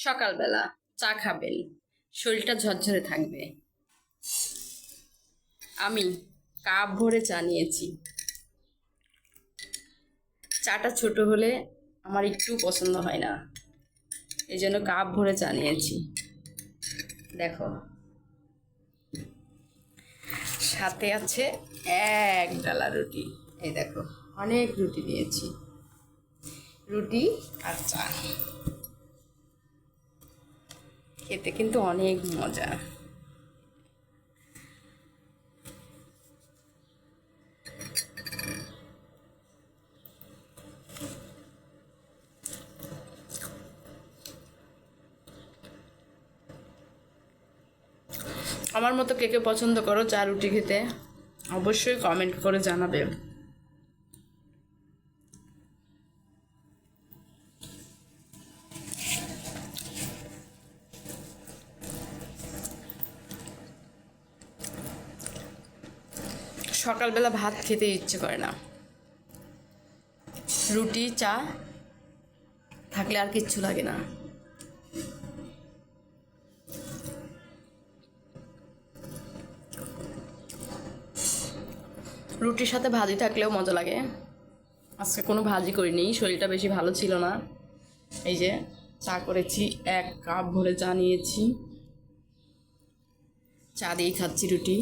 সকালবেলা চা খাবেন, শরীরটা ঝরঝরে থাকবে। আমি কাপ ভরে চা নিয়েছি। চাটা ছোট হলে আমার একটু পছন্দ হয় না, এই জন্য কাপ ভরে চা নিয়েছি। দেখো, সাথে আছে এক ডালা রুটি। এই দেখো, অনেক রুটি নিয়েছি, রুটি আর চা। খেতে কিন্তু অনেক মজা। আমার মতো কে কে পছন্দ করো চা রুটি খেতে, অবশ্যই কমেন্ট করে জানাবে। সকালবেলা ভাত খেতে ইচ্ছে করে না, রুটি চা থাকলে আর কিচ্ছু লাগে না। রুটির সাথে ভাজি থাকলেও মজা লাগে। আজকে কোনো ভাজি করিনি, শরীরটা বেশি ভালো ছিল না। এই যে চা করেছি, এক কাপ ভরে চা নিয়েছি, চা দিয়েই খাচ্ছি রুটি।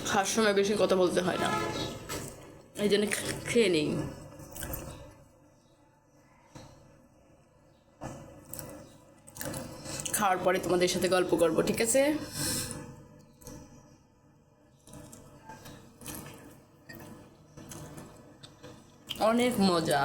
খাওয়ার সময় বেশি কথা বলতে হয় না, এই জন্য খেয়ে নিই। খাওয়ার পরে তোমাদের সাথে গল্প করবো, ঠিক আছে? অনেক মজা।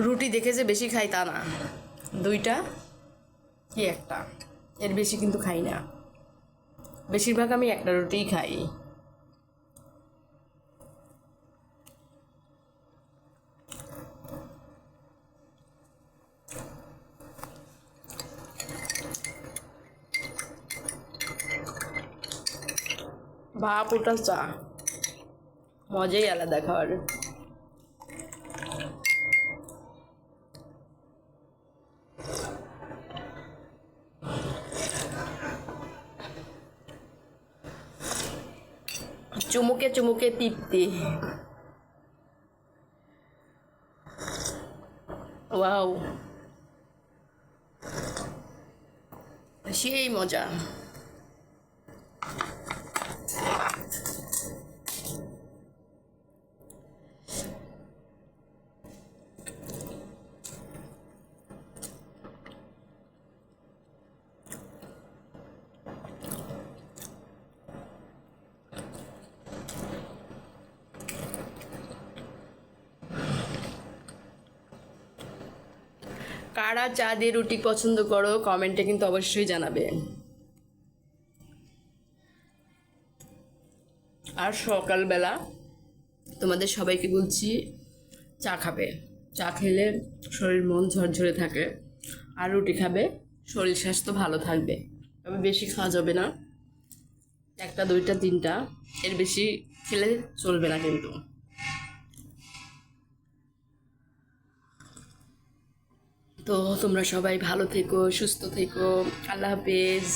রুটি দেখে যে বেশি খাই তা না, দুইটা কি একটা, এর বেশি কিন্তু খাই না। বেশিরভাগ আমি একটা রুটিই খাই। ভাপ ওটা চা মজাই আলাদা খাওয়ার। চুমুকে চুমুকে তৃপ্তি। ওয়াও, সেই মজা। কারা চা দিয়ে রুটি পছন্দ করো কমেন্টে কিন্তু অবশ্যই জানাবে। আর সকালবেলা তোমাদের সবাইকে বলছি চা খাবে, চা খেলে শরীর মন ঝরঝরে থাকে। আর রুটি খাবে, শরীর স্বাস্থ্য ভালো থাকবে। তবে বেশি খাওয়া যাবে না, একটা দুইটা তিনটা, এর বেশি খেলে চলবে না কিন্তু। তো তোমরা সবাই ভালো থেকো, সুস্থ থেকো। আল্লাহ হাফেজ।